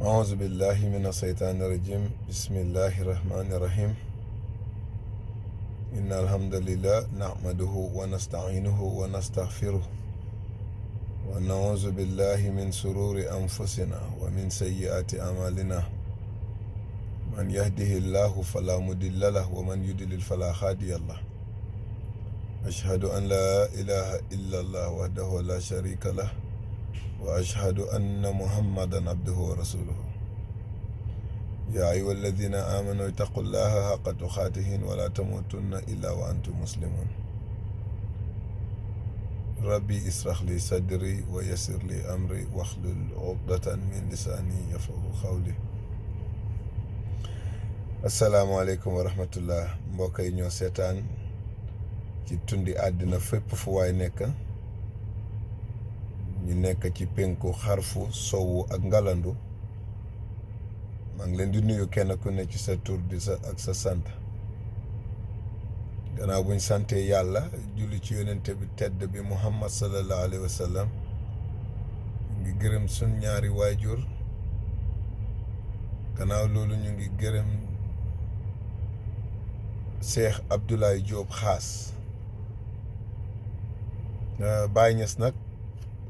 أعوذ بالله من الشيطان الرجيم بسم الله الرحمن الرحيم إن الحمد لله نحمده ونستعينه ونستغفره ونعوذ بالله من شرور أنفسنا ومن سيئات أعمالنا من يهده الله فلا مضل له ومن يضلل فلا هادي له أشهد أن لا إله إلا الله وحده لا شريك له وأشهد أن محمدا عبده ورسوله يا أيها الذين آمنوا اتقوا الله حق تقاته ولا تموتن إلا وأنتم مسلمون ربي اشرح لي صدري ويسر لي أمري واحلل عقدة من لساني يفقهوا قولي asalaamaaleykum wa rahmatullah mbokk yi ñoo seetaan ci tundi àddina fépp fu waay nekk ñu nekk ci penku xarfu sowu ak ngalandu maa ngi leen di nuyu kenn ku ne ci sa tur di sa ak sa sant gannaaw buñ sante yàlla julli ci yonente bi tedd bi muhammad sallallahu alayhi wa sallam ngi gërëm sun ñaari waajur gannaaw loolu ñu ngi gërëm Cheikh Abdoulaye Diop Xaas Baay Ñas nag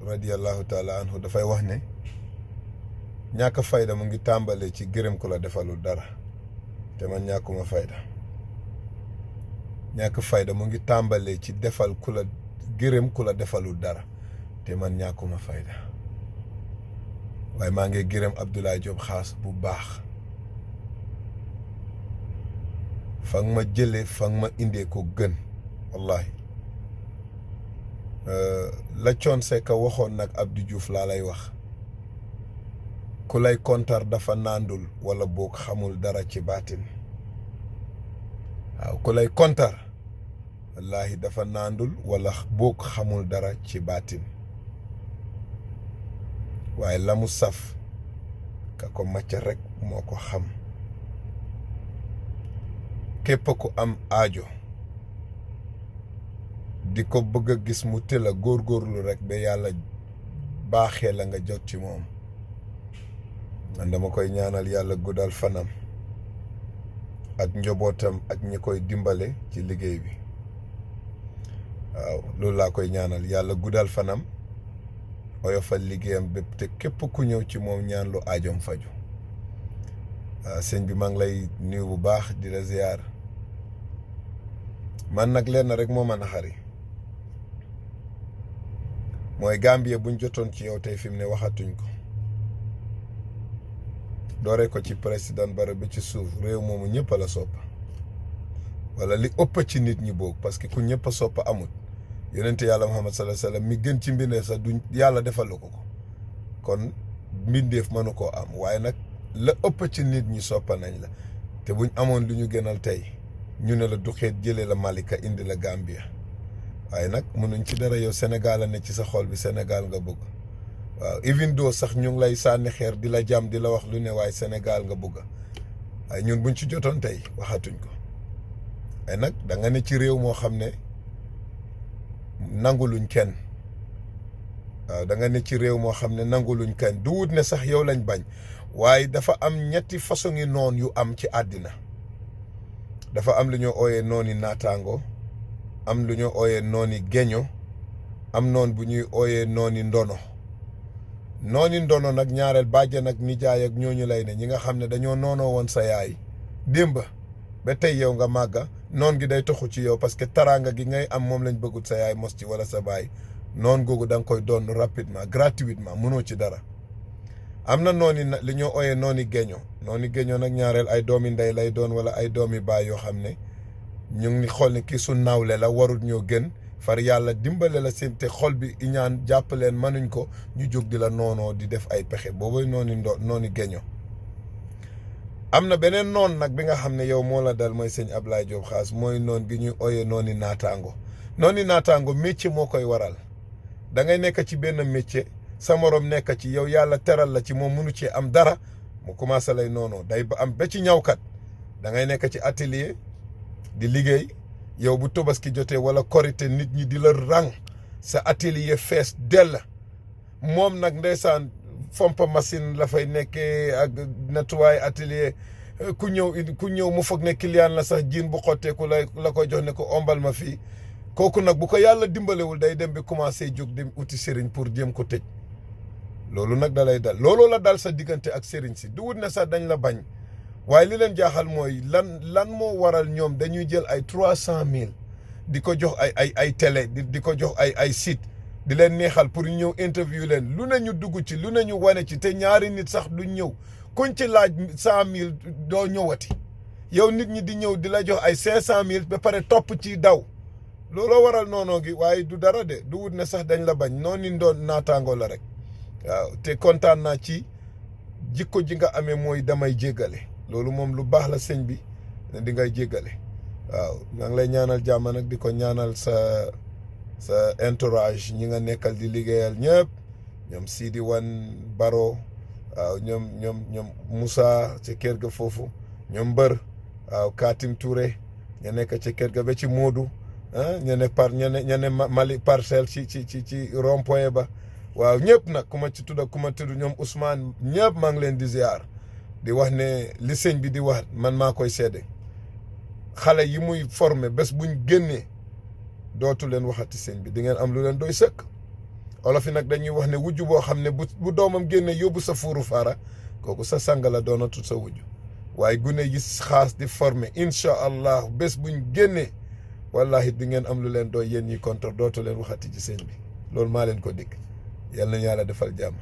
radiyallahu taala anhu dafay wax ne ñàkk fayda mu ngi tàmbalee ci gërëm ku la defalul dara te man ñàkkuma fayda ñàkk fayda mu ngi tàmbalee ci defal ku la gërëm ku la defalul dara te man ñàkkuma fayda waaye maa ngi gërëm Abdoulaye Diop Xaas bu baax fa nga ma jëlee fa nga ma indee ko gën wallahi la Thione Seck waxoon nag Abdou Diouf laa lay wax ku lay kontar dafa naandul wala boog xamul dara ci baatin waaw ku lay kontar wallahi dafa naandul wala boog xamul dara ci baatin waaye la mu saf ka ko macc rek moo ko xam képp ku am aajo di ko bëgg a gis mu tëla góorgóorlu rek ba yàlla baaxee la nga jot ci moom man dama koy ñaanal yàlla guddal fanam ak njobootam ak ñi koy dimbale ci liggéey bi waaw loolu laa koy ñaanal yàlla guddal fanam oyofal liggéeyam bépp te képp ku ñëw ci moom ñaan lu aajoom faju waaw sëñ bi maa ngi lay nuyu bu baax di la ziyaar man nag lenn rek moo mën a xari mooy Gambie buñ jotoon ci yow tey fi mu ne waxatuñ ko doore ko ci président Barrow bi ci suuf réew moomu ñëpp a la soppa wala li ëpp ci nit ñi boog parce que ku ñëpp a soppa amut yonente yàlla Muhammad sallallahu alayhi wasallam mi gën ci mbindeef sax du yàlla defalu ko kon mbindeef mënu koo am waaye nag la ëpp ci nit ñi soppa nañ la te buñ amoon lu ñu gënal tey ñu ne la du xeet jëlee la Malika indi la Gambia waaye nag mënuñ ci dara yow Sénégal a ne ci sa xol bi Sénégal nga bëgg waaw even though sax ñu ngi lay sànni xeer di la jàmm di la wax lu ne waaye Sénégal nga bëgg waaye ñun buñ ci jotoon tey waxatuñ ko waaye nag da nga ne ci réew moo xam ne nanguluñ kenn waaw da nga ne ci réew moo xam ne nanguluñ kenn du wut ne sax yow lañ bañ waaye dafa am ñetti façon yi noon yu am ci àddina dafa am lu ñoo ooyee nooni naataango am lu ñoo ooyee nooni geño am noon bu ñuy ooyee nooni ndono nag ñaareel bàjjan ak nijaay ak ñooñu lay ne ñi nga xam ne dañoo noonoo woon sa yaay démb ba tey yow nga màgga noon gi day toxu ci yow parce que taraanga gi ngay am moom lañ bëggut sa yaay mos ci wala sa baay noon googu da nga koy doon rapidement gratuitement mënoo ci dara am na nooni li ñoo ooyee nooni geño nag ñaareel ay doomi ndey lay doon wala ay doomi baay yoo xam ne ñu ngi xool ne kii su nawle la warut ñoo gën far yàlla dimbale la seen te xol bi iñaan jàpp leen mënuñ ko ñu jóg di la noonoo di def ay pexe boobay nooni geño am na beneen noon nag bi nga xam ne yow moo la dal mooy sëñ Ablaye Diop Xaas mooy noon gi ñuy ooyee nooni naataango métier moo koy waral da ngay nekk ci benn métier sa morom nekk ci yow yàlla teral la ci moom mënu ci am dara mu commencé lay noonoo day ba am ba ci ñawkat da ngay nekk ci atelier di liggéey yow bu Tabaski jotee wala korité nit ñi di la rang sa atelier fees dell moom nag ndeysaan fompa machine la fay nekkee ak nettoyer atelier ku ñëw mu foog ne client la sax jiin bu xotteeku la koy jox ne ko ombal ma fii kooku nag bu ko yàlla dimbalewul day dem bi commencé jóg dem uti sëriñ pour jéem ko tëj loolu nag da lay dal looloo la dal sa diggante ak sëriñ si du wut ne sax dañ la bañ waaye li leen jaaxal mooy lan moo waral ñoom dañuy jël ay 300,000 di ko jox ay télé di ko jox ay site di leen neexal pour ñu ñëw interview leen lu ne ñu dugg ci lu ne ñu wane ci te ñaari nit sax duñ ñëw kuñ ci laaj 100,000 doo ñëwati yow nit ñi di ñëw di la jox ay 500,000 ba pare topp ci daw looloo waral noonoo gi waaye du dara de du wut ne sax dañ la bañ noonu doon naataangoo la rek waaw te kontaan naa ci jikko ji nga amee mooy damay jéggale loolu moom lu baax la sëñ bi ne di ngay jéggale waaw maa ngi lay ñaanal jàmm nag di ko ñaanal sa entourage ñi nga nekkal di liggéeyal ñëpp ñoom Sidi Wan Baro waaw ñoom Moussa ca kër ga foofu ñoom Mbër waaw Katim Touré ña nekk ca kër ga ba ci Modou ñene Mali Parcelles ci rond point ba waaw ñëpp nag ku ma ci tudd ñoom Ousmane ñëpp maa ngi leen di ziar di wax ne li sëñ bi di wax man maa koy seede xale yi muy formé bés buñ génnee dootu leen waxati sëñ bi di ngeen am lu leen doy sëkk olof yi nag dañuy wax ne wujju boo xam ne bu doomam génnee yóbbu sa fuuru faara kooku sa sang la doonatu sa wujju waaye gune yi xaas di formé incha allah bés buñ génnee wallahi di ngeen am lu leen doy yéen ñi contre dootu leen waxati ci sëñ bi loolu maa leen ko dikk yal na yàlla defal jàmm